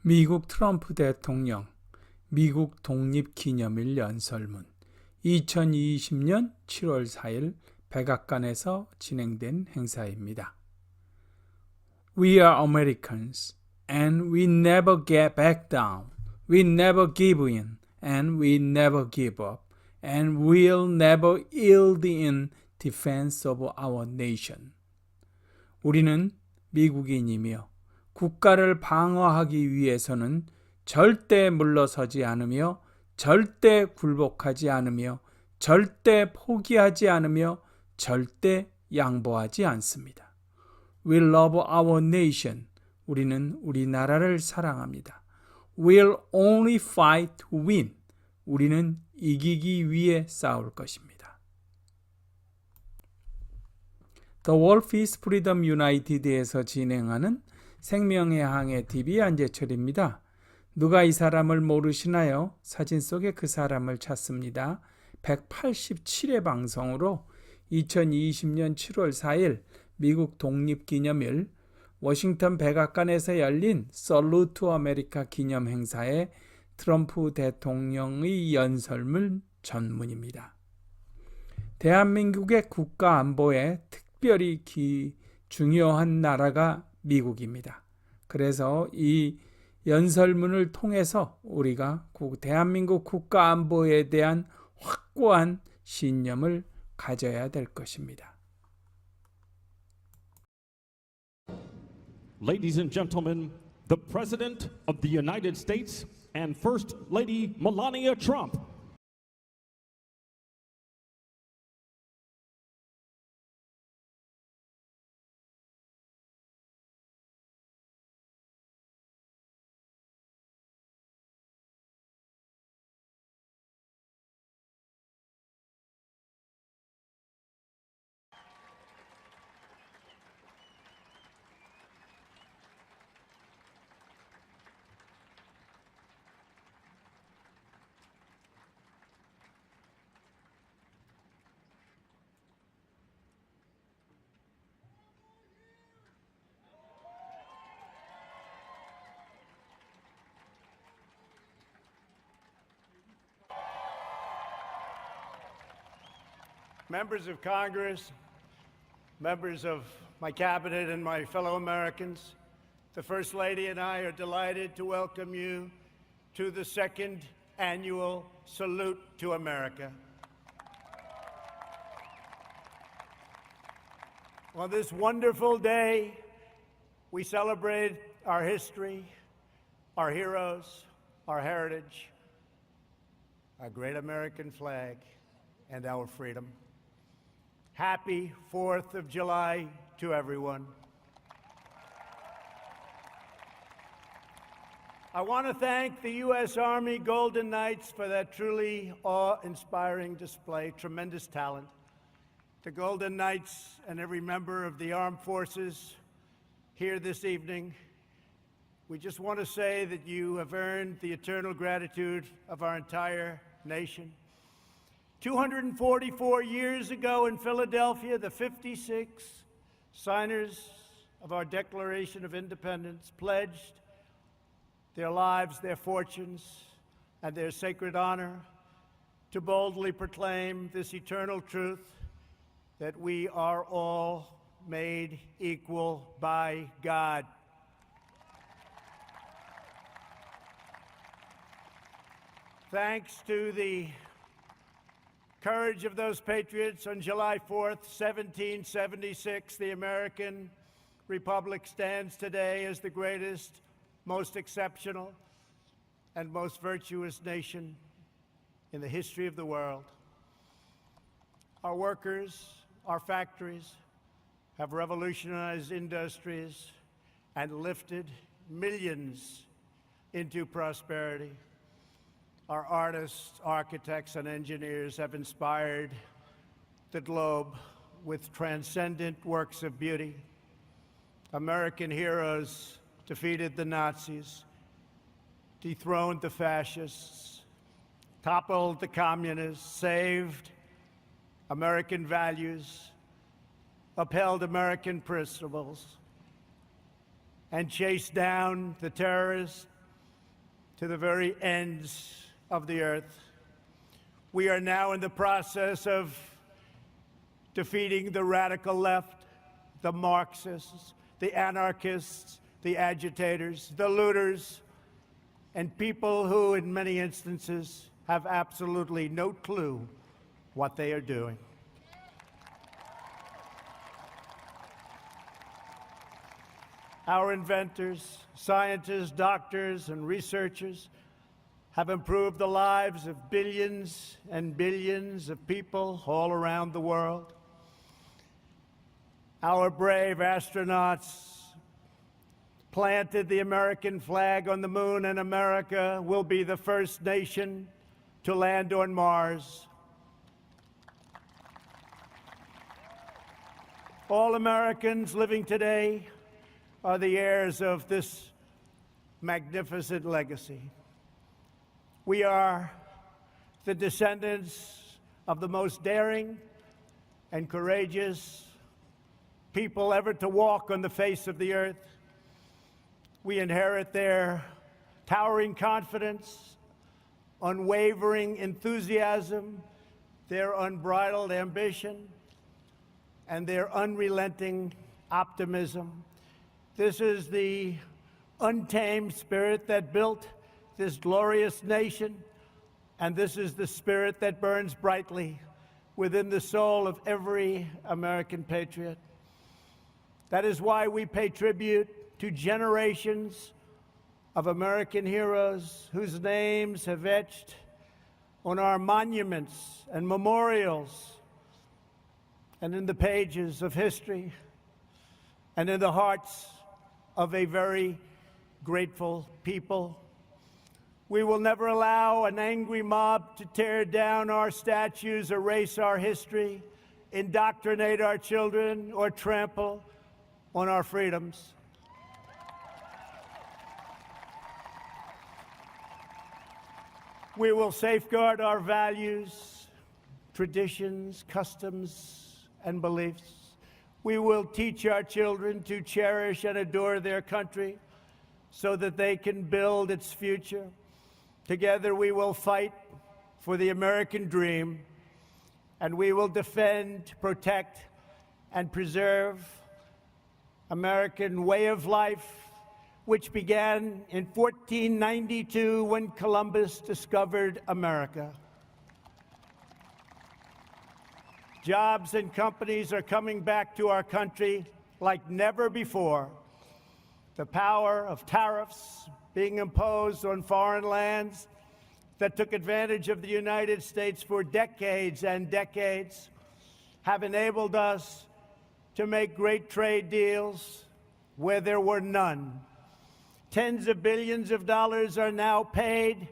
미국 트럼프 대통령 미국 독립기념일 연설문 2020년 7월 4일 백악관에서 진행된 행사입니다. We are Americans and we never get back down. We never give in and we never give up and we'll never yield in defense of our nation. 우리는 미국인이며 국가를 방어하기 위해서는 절대 물러서지 않으며 절대 굴복하지 않으며 절대 포기하지 않으며 절대 양보하지 않습니다. We love our nation. 우리는 우리나라를 사랑합니다. We'll only fight to win. 우리는 이기기 위해 싸울 것입니다. The Wolf is Freedom United에서 진행하는 생명의 항해 TV 안재철입니다. 누가 이 사람을 모르시나요? 사진 속에 그 사람을 찾습니다. 187회 방송으로 2020년 7월 4일 미국 독립기념일 워싱턴 백악관에서 열린 Salute to America 기념 행사에 트럼프 대통령의 연설문 전문입니다. 대한민국의 국가 안보에 특별히 중요한 나라가 미국입니다. 그래서 이 연설문을 통해서 우리가 대한민국 국가 안보에 대한 확고한 신념을 가져야 될 것입니다. Ladies and gentlemen, the President of the United States and First Lady Melania Trump. Members of Congress, members of my cabinet and my fellow Americans, the First Lady and I are delighted to welcome you to the second annual Salute to America. On this wonderful day, we celebrate our history, our heroes, our heritage, our great American flag, and our freedom. Happy 4th of July to everyone. I want to thank the U.S. Army Golden Knights for that truly awe-inspiring display, tremendous talent. The Golden Knights and every member of the armed forces here this evening, we just want to say that you have earned the eternal gratitude of our entire nation. 244 years ago in Philadelphia, the 56 signers of our Declaration of Independence pledged their lives, their fortunes, and their sacred honor to boldly proclaim this eternal truth that we are all made equal by God. Thanks to the courage of those patriots, on July 4th, 1776, the American Republic stands today as the greatest, most exceptional, and most virtuous nation in the history of the world. Our workers, our factories have revolutionized industries and lifted millions into prosperity. Our artists, architects, and engineers have inspired the globe with transcendent works of beauty. American heroes defeated the Nazis, dethroned the fascists, toppled the communists, saved American values, upheld American principles, and chased down the terrorists to the very ends of the earth. We are now in the process of defeating the radical left, the Marxists, the anarchists, the agitators, the looters, and people who, in many instances, have absolutely no clue what they are doing. Our inventors, scientists, doctors, and researchers have improved the lives of billions and billions of people all around the world. Our brave astronauts planted the American flag on the moon, and America will be the first nation to land on Mars. All Americans living today are the heirs of this magnificent legacy. We are the descendants of the most daring and courageous people ever to walk on the face of the earth. We inherit their towering confidence, unwavering enthusiasm, their unbridled ambition, and their unrelenting optimism. This is the untamed spirit that built this glorious nation, and this is the spirit that burns brightly within the soul of every American patriot. That is why we pay tribute to generations of American heroes whose names have etched on our monuments and memorials and in the pages of history and in the hearts of a very grateful people. We will never allow an angry mob to tear down our statues, erase our history, indoctrinate our children, or trample on our freedoms. We will safeguard our values, traditions, customs, and beliefs. We will teach our children to cherish and adore their country so that they can build its future. Together we will fight for the American dream, and we will defend, protect, and preserve American way of life, which began in 1492 when Columbus discovered America. Jobs and companies are coming back to our country like never before. The power of tariffs being imposed on foreign lands that took advantage of the United States for decades and decades have enabled us to make great trade deals where there were none. Tens of billions of dollars are now paid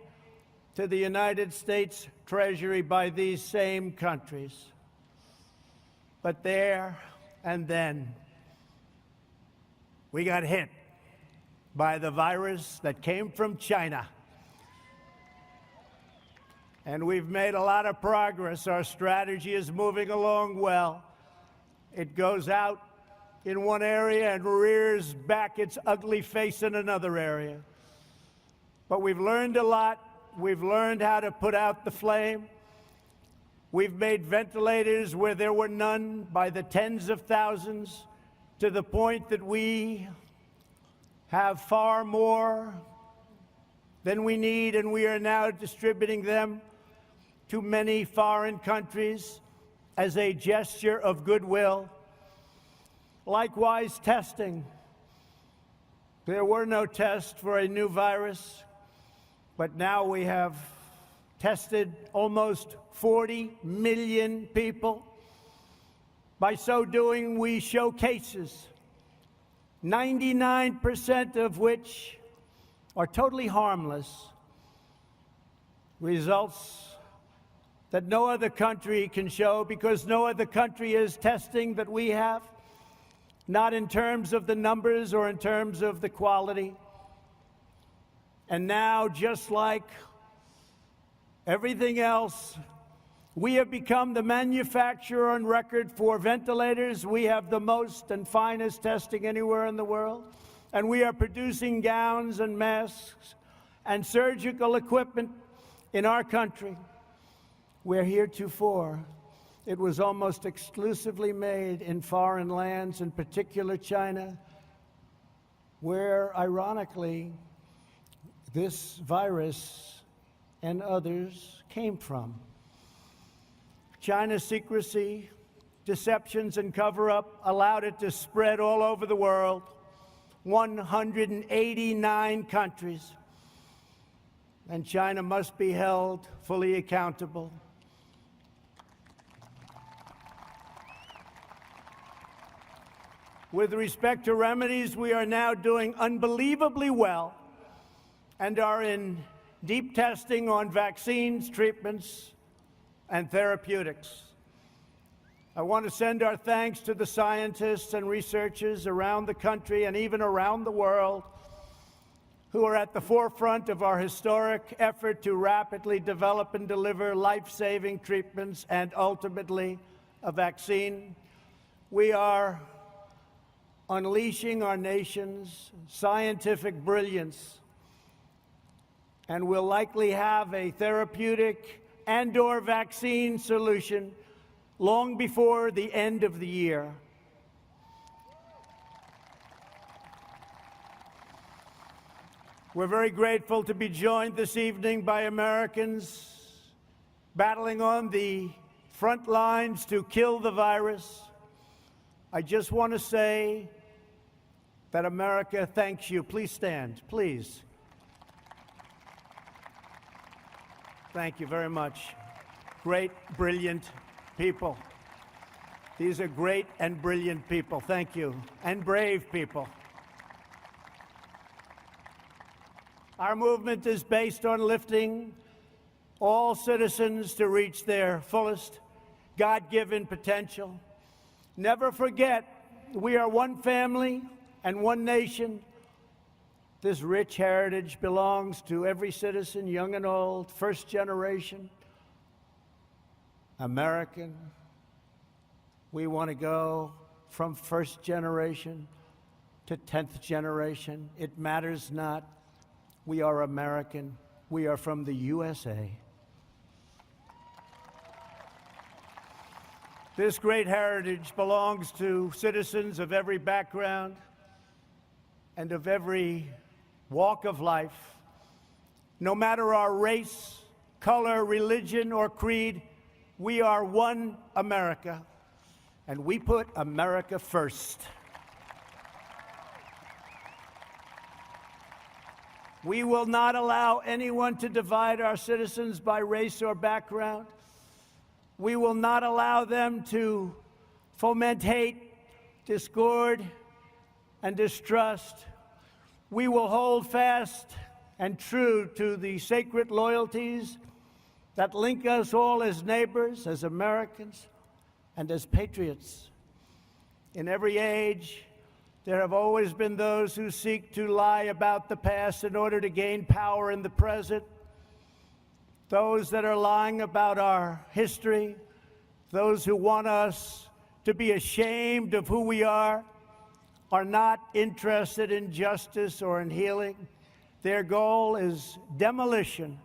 to the United States Treasury by these same countries. But there and then, we got hit by the virus that came from China. And we've made a lot of progress. Our strategy is moving along well. It goes out in one area and rears back its ugly face in another area. But we've learned a lot. We've learned how to put out the flame. We've made ventilators where there were none by the tens of thousands, to the point that we have far more than we need, and we are now distributing them to many foreign countries as a gesture of goodwill. Likewise, testing. There were no tests for a new virus, but now we have tested almost 40 million people. By so doing, we show cases, 99% of which are totally harmless. Results that no other country can show, because no other country is testing that we have, not in terms of the numbers or in terms of the quality. And now, just like everything else, we have become the manufacturer on record for ventilators. We have the most and finest testing anywhere in the world. And we are producing gowns and masks and surgical equipment in our country, where heretofore it was almost exclusively made in foreign lands, in particular China, where, ironically, this virus and others came from. China's secrecy, deceptions, and cover-up allowed it to spread all over the world, 189 countries. And China must be held fully accountable. With respect to remedies, we are now doing unbelievably well and are in deep testing on vaccines, treatments, and therapeutics. I want to send our thanks to the scientists and researchers around the country and even around the world who are at the forefront of our historic effort to rapidly develop and deliver life-saving treatments and ultimately a vaccine. We are unleashing our nation's scientific brilliance and will likely have a therapeutic and/or vaccine solution long before the end of the year. We're very grateful to be joined this evening by Americans battling on the front lines to kill the virus. I just want to say that America thanks you. Please stand, please. Thank you very much. Great, brilliant people. These are great and brilliant people. Thank you. And brave people. Our movement is based on lifting all citizens to reach their fullest God-given potential. Never forget, we are one family and one nation. This rich heritage belongs to every citizen, young and old, first generation American. We want to go from first generation to 10th generation. It matters not. We are American. We are from the USA. This great heritage belongs to citizens of every background and of every walk of life. No matter our race, color, religion, or creed, we are one America, and we put America first. We will not allow anyone to divide our citizens by race or background. We will not allow them to foment hate, discord, and distrust. We will hold fast and true to the sacred loyalties that link us all as neighbors, as Americans, and as patriots. In every age, there have always been those who seek to lie about the past in order to gain power in the present. Those that are lying about our history, those who want us to be ashamed of who we are not interested in justice or in healing. Their goal is demolition.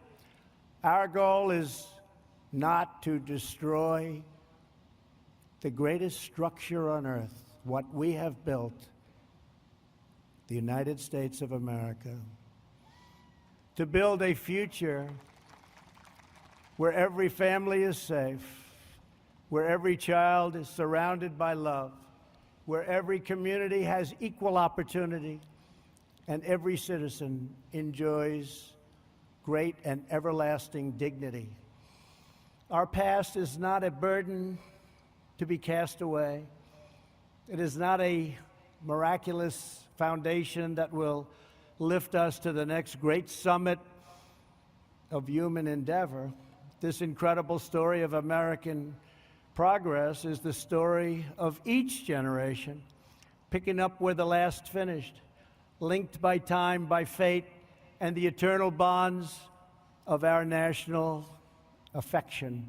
Our goal is not to destroy the greatest structure on earth, what we have built, the United States of America, to build a future where every family is safe, where every child is surrounded by love, where every community has equal opportunity, and every citizen enjoys great and everlasting dignity. Our past is not a burden to be cast away. It is not a miraculous foundation that will lift us to the next great summit of human endeavor. This incredible story of American progress is the story of each generation, picking up where the last finished, linked by time, by fate, and the eternal bonds of our national affection.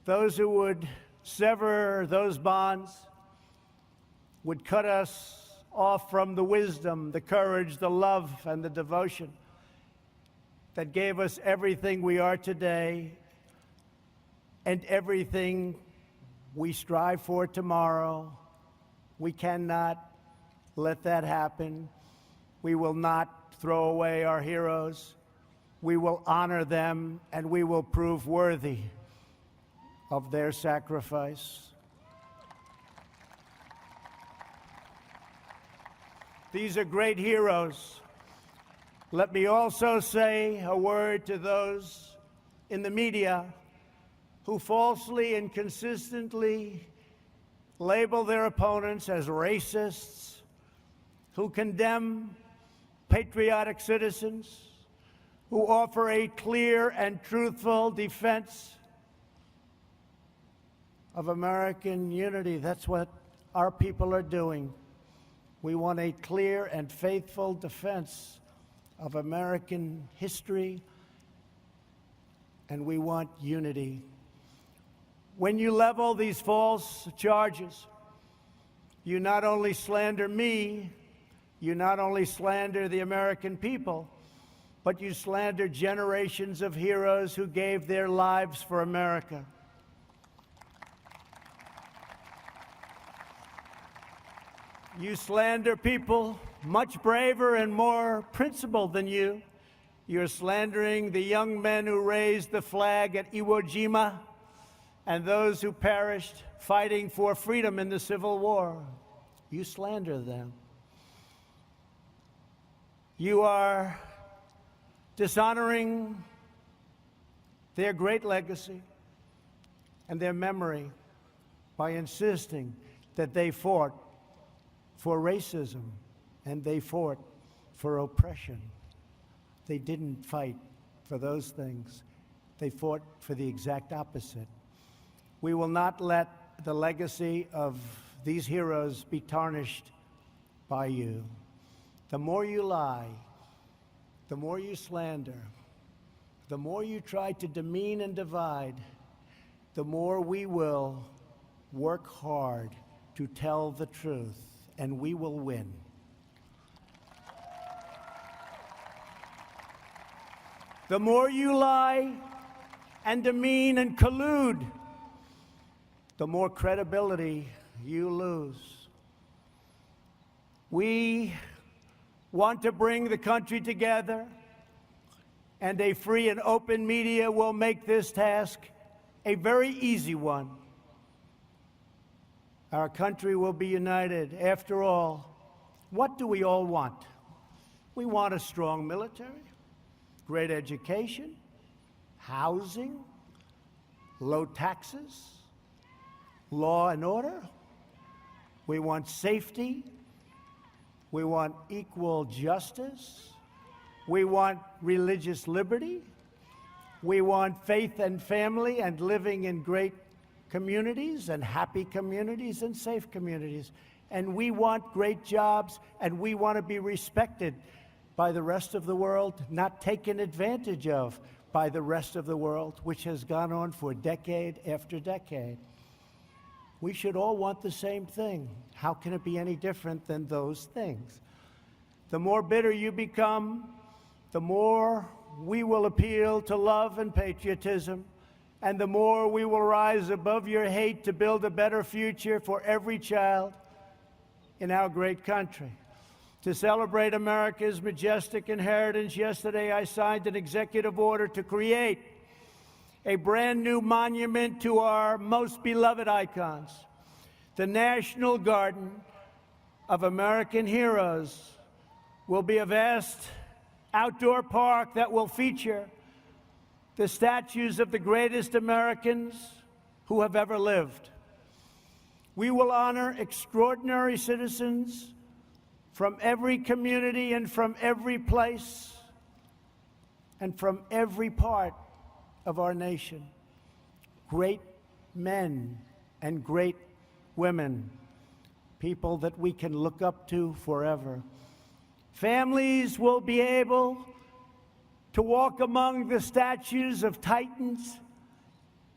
Those who would sever those bonds would cut us off from the wisdom, the courage, the love, and the devotion that gave us everything we are today and everything we strive for tomorrow. We cannot let that happen. We will not throw away our heroes. We will honor them, and we will prove worthy of their sacrifice. These are great heroes. Let me also say a word to those in the media who falsely and consistently label their opponents as racists, who condemn patriotic citizens, who offer a clear and truthful defense of American unity. That's what our people are doing. We want a clear and faithful defense of American history, and we want unity. When you level these false charges, you not only slander me, you not only slander the American people, but you slander generations of heroes who gave their lives for America. You slander people much braver and more principled than you. You're slandering the young men who raised the flag at Iwo Jima and those who perished fighting for freedom in the Civil War. You slander them. You are dishonoring their great legacy and their memory by insisting that they fought for racism and they fought for oppression. They didn't fight for those things. They fought for the exact opposite. We will not let the legacy of these heroes be tarnished by you. The more you lie, the more you slander, the more you try to demean and divide, the more we will work hard to tell the truth, and we will win. The more you lie and demean and collude, the more credibility you lose. We want to bring the country together, and a free and open media will make this task a very easy one. Our country will be united. After all, what do we all want? We want a strong military, great education, housing, low taxes, law and order. We want safety. We want equal justice. We want religious liberty. We want faith and family and living in great communities and happy communities and safe communities. And we want great jobs, and we want to be respected by the rest of the world, not taken advantage of by the rest of the world, which has gone on for decade after decade. We should all want the same thing. How can it be any different than those things? The more bitter you become, the more we will appeal to love and patriotism, and the more we will rise above your hate to build a better future for every child in our great country. To celebrate America's majestic inheritance, yesterday I signed an executive order to create a brand new monument to our most beloved icons, the National Garden of American Heroes will be a vast outdoor park that will feature the statues of the greatest Americans who have ever lived. We will honor extraordinary citizens from every community and from every place and from every part of our nation. Great men and great women, people that we can look up to forever. Families will be able to walk among the statues of titans,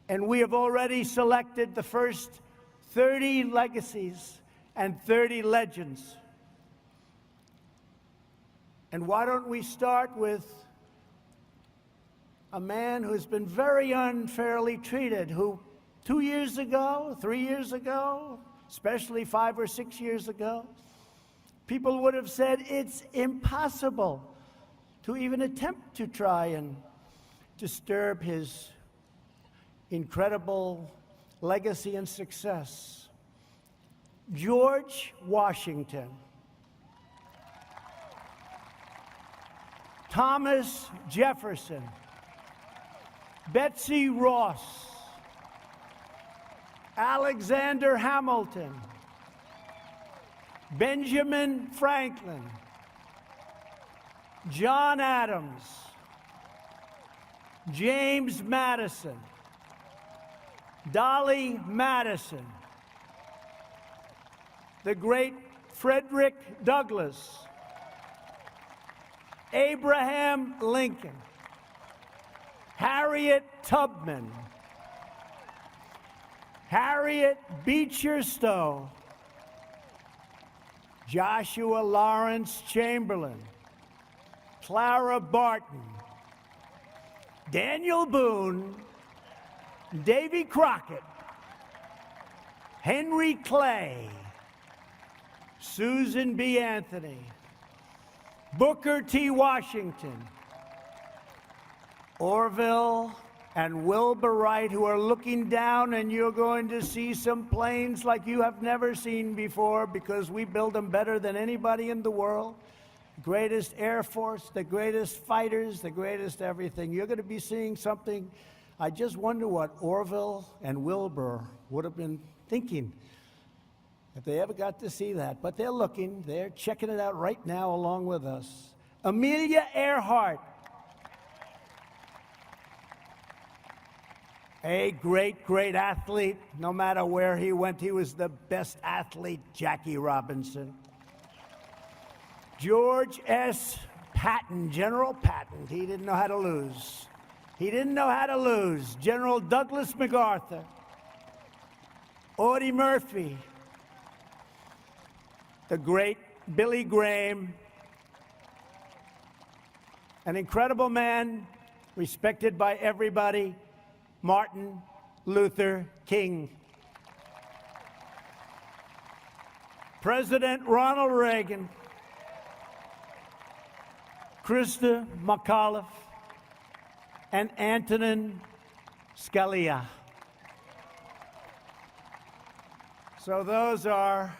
and we have already selected the first 30 legacies and 30 legends. And why don't we start with a man who's been very unfairly treated, who 2 years ago, 3 years ago, especially 5 or 6 years ago, people would have said it's impossible to even attempt to try and disturb his incredible legacy and success. George Washington, Thomas Jefferson, Betsy Ross, Alexander Hamilton, Benjamin Franklin, John Adams, James Madison, Dolly Madison, the great Frederick Douglass, Abraham Lincoln, Harriet Tubman, Harriet Beecher Stowe, Joshua Lawrence Chamberlain, Clara Barton, Daniel Boone, Davy Crockett, Henry Clay, Susan B. Anthony, Booker T. Washington, Orville and Wilbur Wright, who are looking down, and you're going to see some planes like you have never seen before because we build them better than anybody in the world. The greatest Air Force, the greatest fighters, the greatest everything. You're going to be seeing something. I just wonder what Orville and Wilbur would have been thinking if they ever got to see that. But they're looking, they're checking it out right now along with us. Amelia Earhart, a great, great athlete. No matter where he went, he was the best athlete. Jackie Robinson. George S. Patton, General Patton. He didn't know how to lose. He didn't know how to lose. General Douglas MacArthur. Audie Murphy. The great Billy Graham. An incredible man, respected by everybody. Martin Luther King. President Ronald Reagan. Krista McAuliffe and Antonin Scalia. So those are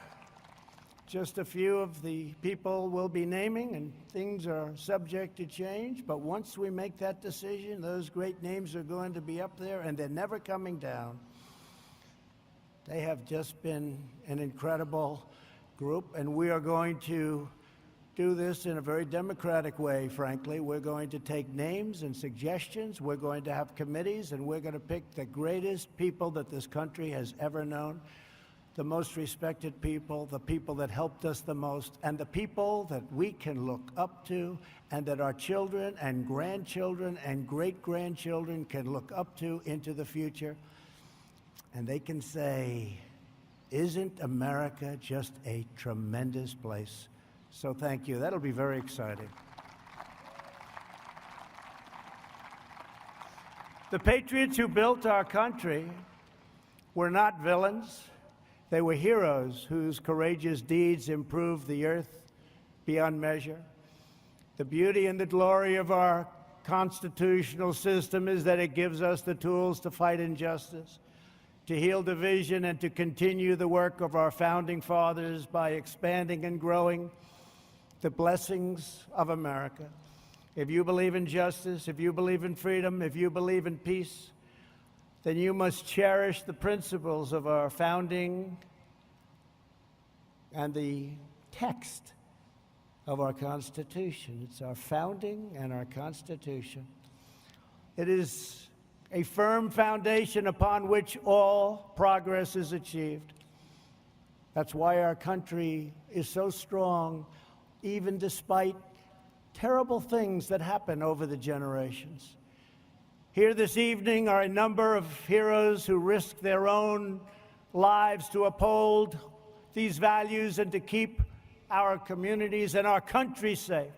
just a few of the people we'll be naming, and things are subject to change. But once we make that decision, those great names are going to be up there, and they're never coming down. They have just been an incredible group, and we are going to do this in a very democratic way, frankly. We're going to take names and suggestions. We're going to have committees, and we're going to pick the greatest people that this country has ever known, the most respected people, the people that helped us the most, and the people that we can look up to and that our children and grandchildren and great-grandchildren can look up to into the future. And they can say, isn't America just a tremendous place? So thank you. That'll be very exciting. The patriots who built our country were not villains. They were heroes whose courageous deeds improved the earth beyond measure. The beauty and the glory of our constitutional system is that it gives us the tools to fight injustice, to heal division, and to continue the work of our founding fathers by expanding and growing the blessings of America. If you believe in justice, if you believe in freedom, if you believe in peace, then you must cherish the principles of our founding and the text of our Constitution. It's our founding and our Constitution. It is a firm foundation upon which all progress is achieved. That's why our country is so strong, even despite terrible things that happen over the generations. Here this evening are a number of heroes who risked their own lives to uphold these values and to keep our communities and our country safe.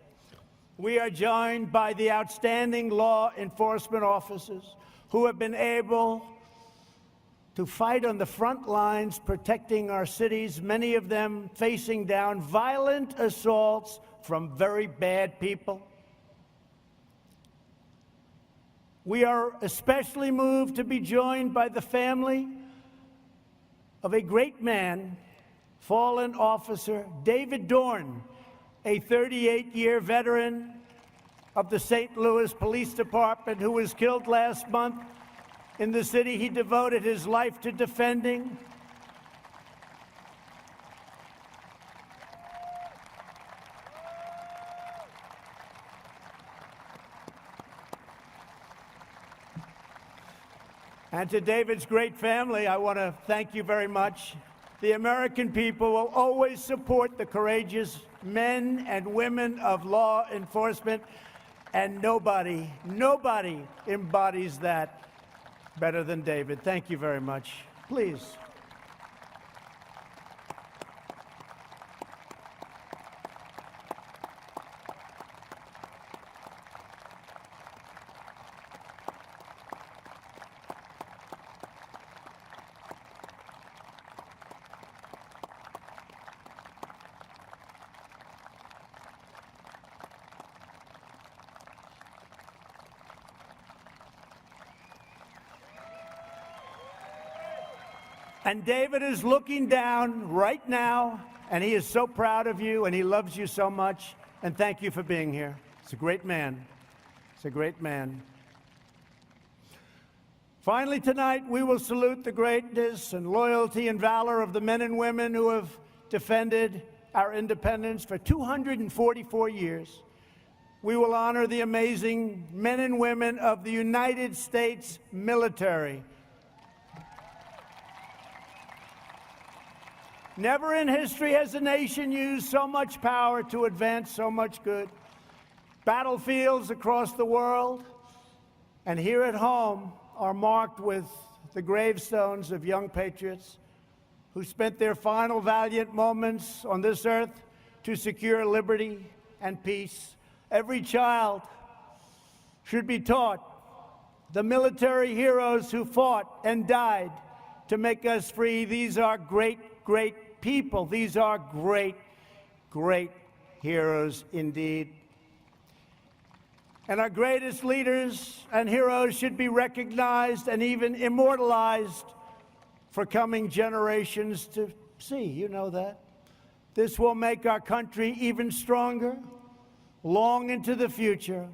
we are joined by the outstanding law enforcement officers who have been able to fight on the front lines protecting our cities, many of them facing down violent assaults from very bad people. We are especially moved to be joined by the family of a great man, fallen officer David Dorn, a 38-year veteran of the St. Louis Police Department who was killed last month in the city he devoted his life to defending. And to David's great family, I want to thank you very much. The American people will always support the courageous men and women of law enforcement, and nobody embodies that better than David. Thank you very much. Please. And David is looking down right now, and he is so proud of you, and he loves you so much. And thank you for being here. It's a great man. It's a great man. Finally, tonight, we will salute the greatness and loyalty and valor of the men and women who have defended our independence for 244 years. We will honor the amazing men and women of the United States military. Never in history has a nation used so much power to advance so much good. Battlefields across the world and here at home are marked with the gravestones of young patriots who spent their final valiant moments on this earth to secure liberty and peace. Every child should be taught the military heroes who fought and died to make us free. These are great people. These are great heroes indeed. And our greatest leaders and heroes should be recognized and even immortalized for coming generations to see. You know that. This will make our country even stronger, long into the future.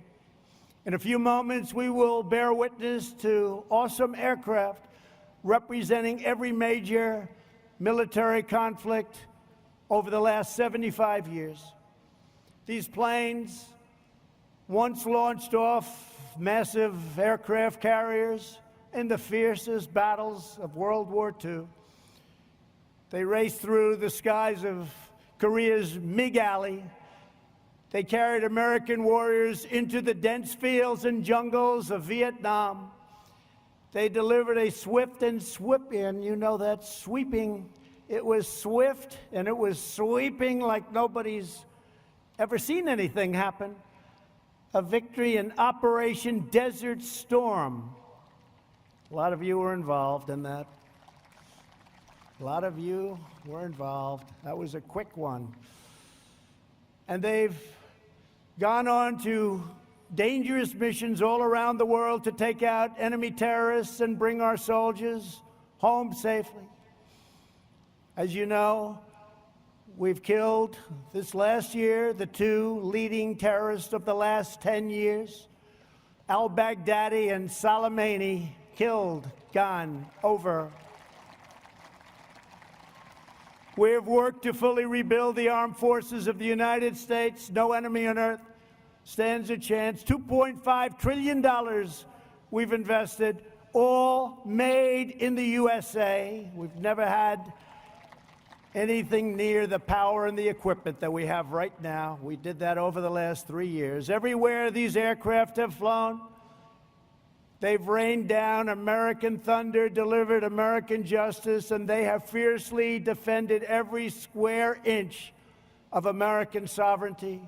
In a few moments, we will bear witness to awesome aircraft representing every major military conflict over the last 75 years. These planes once launched off massive aircraft carriers in the fiercest battles of World War II. They raced through the skies of Korea's MiG Alley. They carried American warriors into the dense fields and jungles of Vietnam. They delivered a swift and sweeping, you know that, sweeping. It was swift and it was sweeping like nobody's ever seen anything happen. A victory in Operation Desert Storm. A lot of you were involved in that. A lot of you were involved. That was a quick one. And they've gone on to dangerous missions all around the world to take out enemy terrorists and bring our soldiers home safely. As you know, we've killed this last year the two leading terrorists of the last 10 years, al-Baghdadi and Soleimani, killed, gone, over. We have worked to fully rebuild the armed forces of the United States. No enemy on earth stands a chance. $2.5 trillion we've invested, all made in the USA. We've never had anything near the power and the equipment that we have right now. We did that over the last 3 years. Everywhere these aircraft have flown, they've rained down American thunder, delivered American justice, and they have fiercely defended every square inch of American sovereignty.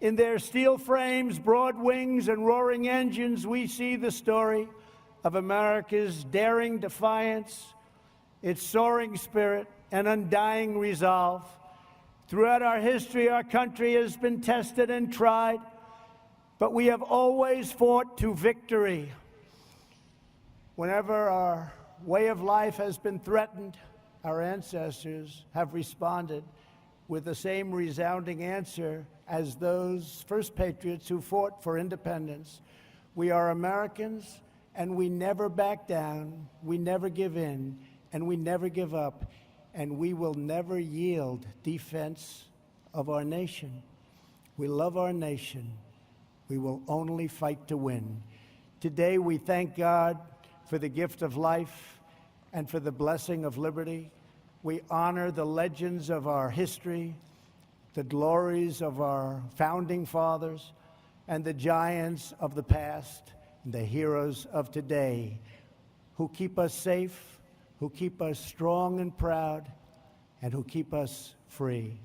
In their steel frames, broad wings, and roaring engines, we see the story of America's daring defiance, its soaring spirit, and undying resolve. Throughout our history, our country has been tested and tried, but we have always fought to victory. Whenever our way of life has been threatened, our ancestors have responded with the same resounding answer as those first patriots who fought for independence. We are Americans, and we never back down, we never give in, and we never give up, and we will never yield defense of our nation. We love our nation. We will only fight to win. Today, we thank God for the gift of life and for the blessing of liberty. We honor the legends of our history, the glories of our founding fathers, and the giants of the past, and the heroes of today, who keep us safe, who keep us strong and proud, and who keep us free.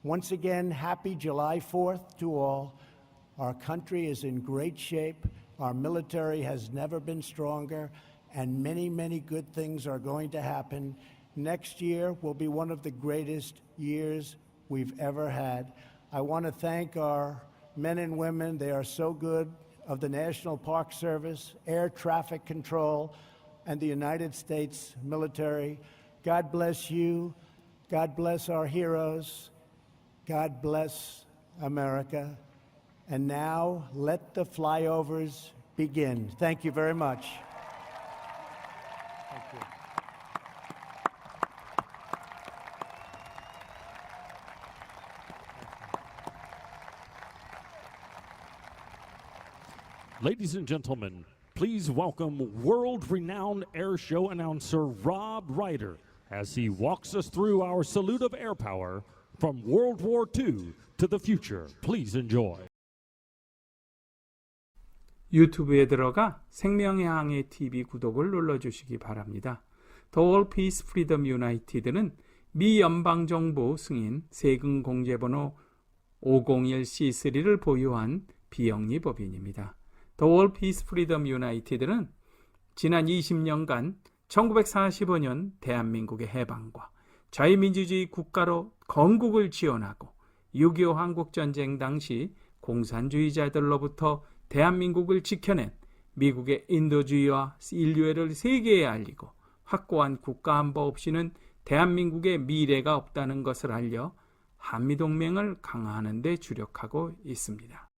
Once again, happy July 4th to all. Our country is in great shape. Our military has never been stronger, and many, many good things are going to happen. Next year will be one of the greatest years we've ever had. I want to thank our men and women. They are so good, of the National Park Service, Air Traffic Control, and the United States military. God bless you. God bless our heroes. God bless America. And now let the flyovers begin. Thank you very much. Thank you. Ladies and gentlemen, please welcome world-renowned air show announcer Rob Ryder as he walks us through our salute of air power from World War II to the future. Please enjoy. 유튜브에 들어가 생명의 항해 TV 구독을 눌러주시기 바랍니다. The World Peace Freedom United는 미 연방정부 승인 세금 공제번호 501C3를 보유한 비영리법인입니다. The World Peace Freedom United는 지난 20년간 1945년 대한민국의 해방과 자유민주주의 국가로 건국을 지원하고 6.25 한국전쟁 당시 공산주의자들로부터 대한민국을 지켜낸 미국의 인도주의와 인류애를 세계에 알리고 확고한 국가안보 없이는 대한민국의 미래가 없다는 것을 알려 한미동맹을 강화하는 데 주력하고 있습니다.